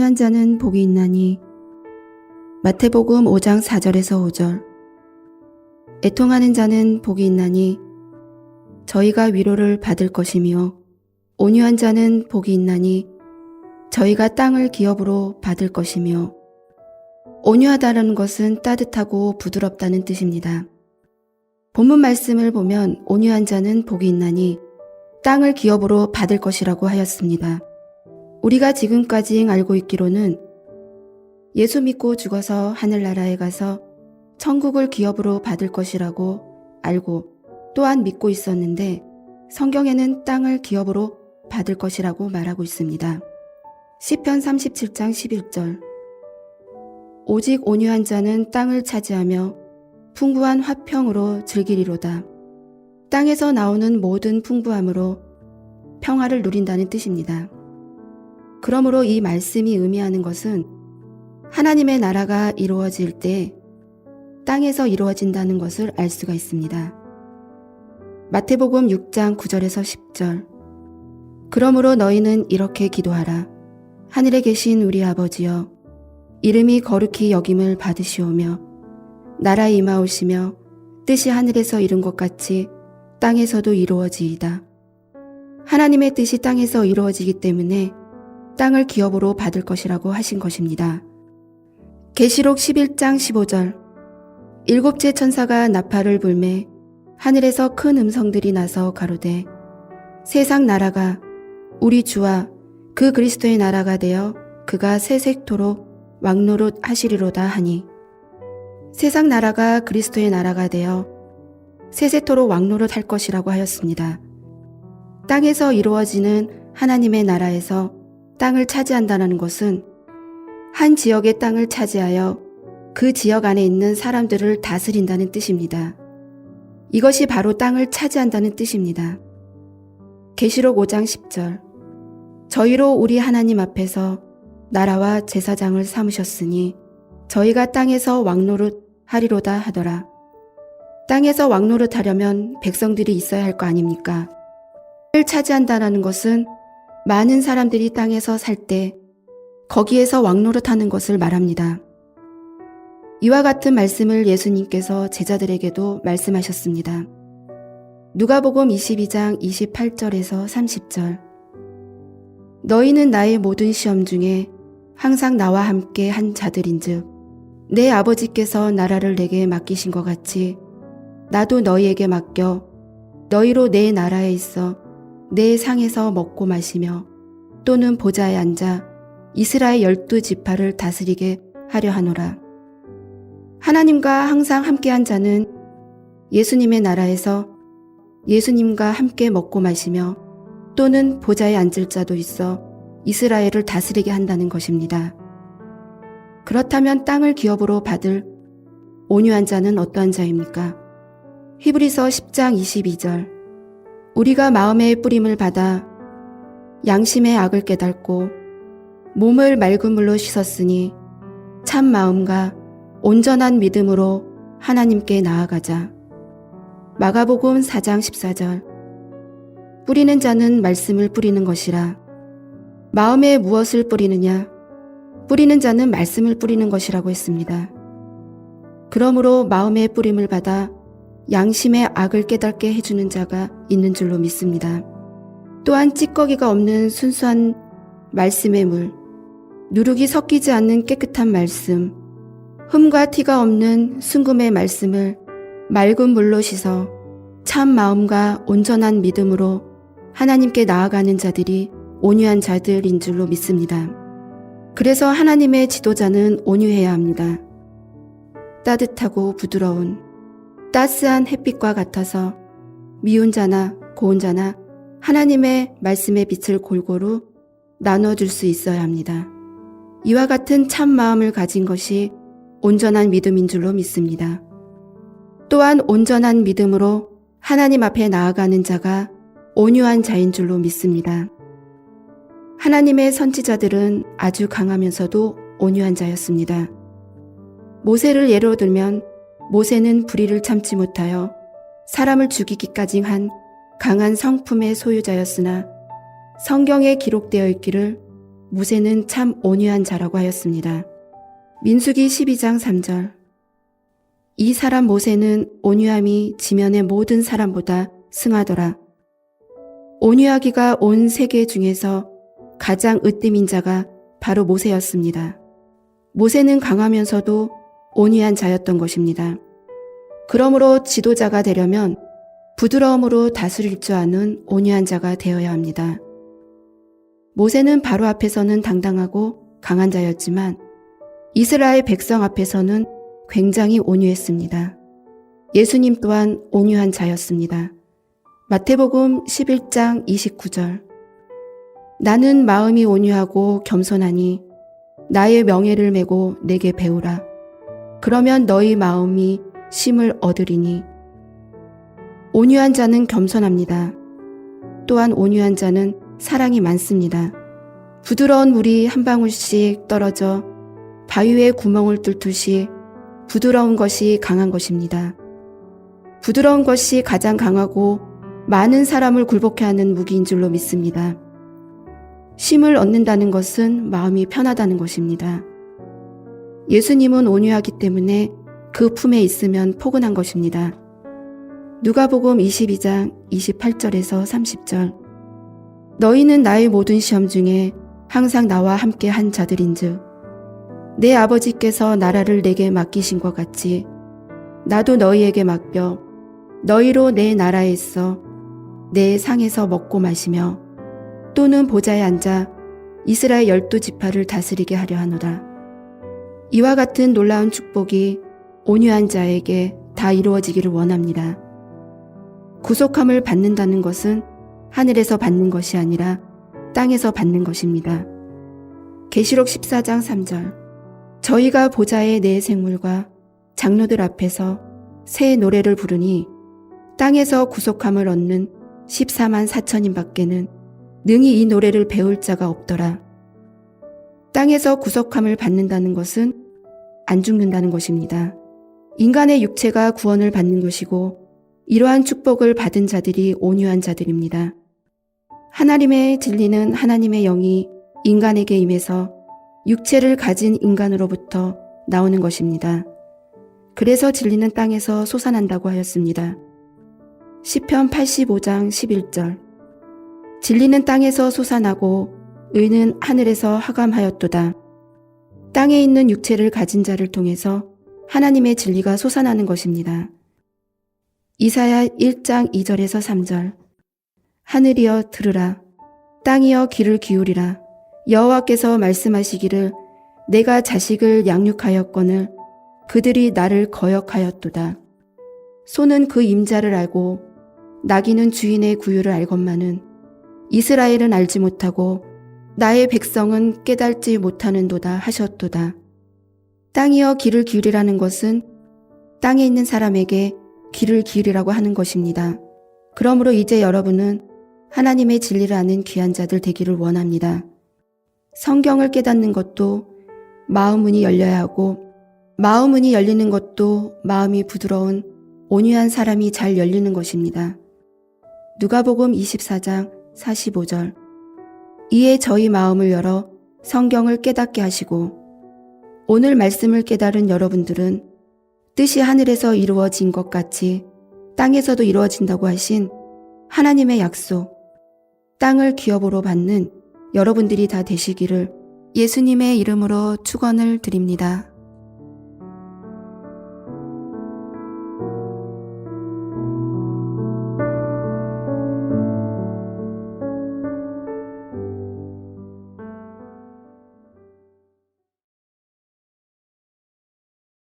온유한 자는 복이 있나니. 마태복음 5장 4절에서 5절. 애통하는 자는 복이 있나니 저희가 위로를 받을 것이며, 온유한 자는 복이 있나니 저희가 땅을 기업으로 받을 것이며. 온유하다라는 것은 따뜻하고 부드럽다는 뜻입니다. 본문 말씀을 보면 온유한 자는 복이 있나니 땅을 기업으로 받을 것이라고 하였습니다. 우리가 지금까지 알고 있기로는 예수 믿고 죽어서 하늘나라에 가서 천국을 기업으로 받을 것이라고 알고 또한 믿고 있었는데, 성경에는 땅을 기업으로 받을 것이라고 말하고 있습니다. 시편 37장 11절. 오직 온유한 자는 땅을 차지하며 풍부한 화평으로 즐기리로다. 땅에서 나오는 모든 풍부함으로 평화를 누린다는 뜻입니다. 그러므로 이 말씀이 의미하는 것은 하나님의 나라가 이루어질 때 땅에서 이루어진다는 것을 알 수가 있습니다. 마태복음 6장 9절에서 10절. 그러므로 너희는 이렇게 기도하라. 하늘에 계신 우리 아버지여, 이름이 거룩히 여김을 받으시오며 나라에 임하오시며 뜻이 하늘에서 이룬 것 같이 땅에서도 이루어지이다. 하나님의 뜻이 땅에서 이루어지기 때문에 땅을 기업으로 받을 것이라고 하신 것입니다. 계시록 11장 15절. 일곱째 천사가 나팔을 불매 하늘에서 큰 음성들이 나서 가로되, 세상 나라가 우리 주와 그 그리스도의 나라가 되어 그가 세세토록 왕노릇 하시리로다 하니. 세상 나라가 그리스도의 나라가 되어 세세토록 왕노릇 할 것이라고 하였습니다. 땅에서 이루어지는 하나님의 나라에서 땅을 차지한다는 것은 한 지역의 땅을 차지하여 그 지역 안에 있는 사람들을 다스린다는 뜻입니다. 이것이 바로 땅을 차지한다는 뜻입니다. 계시록 5장 10절. 저희로 우리 하나님 앞에서 나라와 제사장을 삼으셨으니 저희가 땅에서 왕노릇 하리로다 하더라. 땅에서 왕노릇 하려면 백성들이 있어야 할 거 아닙니까? 땅을 차지한다는 것은 많은 사람들이 땅에서 살 때 거기에서 왕노릇하는 것을 말합니다. 이와 같은 말씀을 예수님께서 제자들에게도 말씀하셨습니다. 누가복음 22장 28절에서 30절. 너희는 나의 모든 시험 중에 항상 나와 함께 한 자들인즉 내 아버지께서 나라를 내게 맡기신 것 같이 나도 너희에게 맡겨 너희로 내 나라에 있어 내 상에서 먹고 마시며 또는 보좌에 앉아 이스라엘 12지파를 다스리게 하려 하노라. 하나님과 항상 함께한 자는 예수님의 나라에서 예수님과 함께 먹고 마시며 또는 보좌에 앉을 자도 있어 이스라엘을 다스리게 한다는 것입니다. 그렇다면 땅을 기업으로 받을 온유한 자는 어떠한 자입니까? 히브리서 10장 22절. 우리가 마음의 뿌림을 받아 양심의 악을 깨닫고 몸을 맑은 물로 씻었으니 참 마음과 온전한 믿음으로 하나님께 나아가자. 마가복음 4장 14절. 뿌리는 자는 말씀을 뿌리는 것이라. 마음에 무엇을 뿌리느냐? 뿌리는 자는 말씀을 뿌리는 것이라고 했습니다. 그러므로 마음의 뿌림을 받아 양심의 악을 깨닫게 해주는 자가 있는 줄로 믿습니다. 또한 찌꺼기가 없는 순수한 말씀의 물, 누룩이 섞이지 않는 깨끗한 말씀, 흠과 티가 없는 순금의 말씀을 맑은 물로 씻어 참 마음과 온전한 믿음으로 하나님께 나아가는 자들이 온유한 자들인 줄로 믿습니다. 그래서 하나님의 지도자는 온유해야 합니다. 따뜻하고 부드러운 따스한 햇빛과 같아서 미운 자나 고운 자나 하나님의 말씀의 빛을 골고루 나눠줄 수 있어야 합니다. 이와 같은 참 마음을 가진 것이 온전한 믿음인 줄로 믿습니다. 또한 온전한 믿음으로 하나님 앞에 나아가는 자가 온유한 자인 줄로 믿습니다. 하나님의 선지자들은 아주 강하면서도 온유한 자였습니다. 모세를 예로 들면 모세는 불의를 참지 못하여 사람을 죽이기까지 한 강한 성품의 소유자였으나 성경에 기록되어 있기를 모세는 참 온유한 자라고 하였습니다. 민수기 12장 3절. 이 사람 모세는 온유함이 지면의 모든 사람보다 승하더라. 온유하기가 온 세계 중에서 가장 으뜸인 자가 바로 모세였습니다. 모세는 강하면서도 온유한 자였던 것입니다. 그러므로 지도자가 되려면 부드러움으로 다스릴 줄 아는 온유한 자가 되어야 합니다. 모세는 바로 앞에서는 당당하고 강한 자였지만 이스라엘 백성 앞에서는 굉장히 온유했습니다. 예수님 또한 온유한 자였습니다. 마태복음 11장 29절. 나는 마음이 온유하고 겸손하니 나의 명예를 메고 내게 배우라. 그러면 너희 마음이 쉼을 얻으리니. 온유한 자는 겸손합니다. 또한 온유한 자는 사랑이 많습니다. 부드러운 물이 한 방울씩 떨어져 바위에 구멍을 뚫듯이 부드러운 것이 강한 것입니다. 부드러운 것이 가장 강하고 많은 사람을 굴복해 하는 무기인 줄로 믿습니다. 쉼을 얻는다는 것은 마음이 편하다는 것입니다. 예수님은 온유하기 때문에 그 품에 있으면 포근한 것입니다. 누가복음 22장 28절에서 30절. 너희는 나의 모든 시험 중에 항상 나와 함께 한 자들인즉 내 아버지께서 나라를 내게 맡기신 것 같이 나도 너희에게 맡겨 너희로 내 나라에 있어 내 상에서 먹고 마시며 또는 보좌에 앉아 이스라엘 12지파를 다스리게 하려 하노라. 이와 같은 놀라운 축복이 온유한 자에게 다 이루어지기를 원합니다. 구속함을 받는다는 것은 하늘에서 받는 것이 아니라 땅에서 받는 것입니다. 계시록 14장 3절. 저희가 보좌의 네 생물과 장로들 앞에서 새 노래를 부르니 땅에서 구속함을 얻는 14만 4천인 밖에는 능히 이 노래를 배울 자가 없더라. 땅에서 구속함을 받는다는 것은 안 죽는다는 것입니다. 인간의 육체가 구원을 받는 것이고 이러한 축복을 받은 자들이 온유한 자들입니다. 하나님의 진리는 하나님의 영이 인간에게 임해서 육체를 가진 인간으로부터 나오는 것입니다. 그래서 진리는 땅에서 솟아난다고 하였습니다. 시편 85장 11절. 진리는 땅에서 솟아나고 의는 하늘에서 하감하였도다. 땅에 있는 육체를 가진 자를 통해서 하나님의 진리가 솟아나는 것입니다. 이사야 1장 2절에서 3절. 하늘이여 들으라. 땅이여 귀를 기울이라. 여호와께서 말씀하시기를 내가 자식을 양육하였거늘 그들이 나를 거역하였도다. 소는 그 임자를 알고 나귀는 주인의 구유를 알건만은 이스라엘은 알지 못하고 나의 백성은 깨달지 못하는도다 하셨도다. 땅이여 귀를 기울이라는 것은 땅에 있는 사람에게 귀를 기울이라고 하는 것입니다. 그러므로 이제 여러분은 하나님의 진리를 아는 귀한 자들 되기를 원합니다. 성경을 깨닫는 것도 마음 문이 열려야 하고 마음 문이 열리는 것도 마음이 부드러운 온유한 사람이 잘 열리는 것입니다. 누가복음 24장 45절. 이에 저희 마음을 열어 성경을 깨닫게 하시고 오늘 말씀을 깨달은 여러분들은 뜻이 하늘에서 이루어진 것 같이 땅에서도 이루어진다고 하신 하나님의 약속, 땅을 기업으로 받는 여러분들이 다 되시기를 예수님의 이름으로 축원을 드립니다.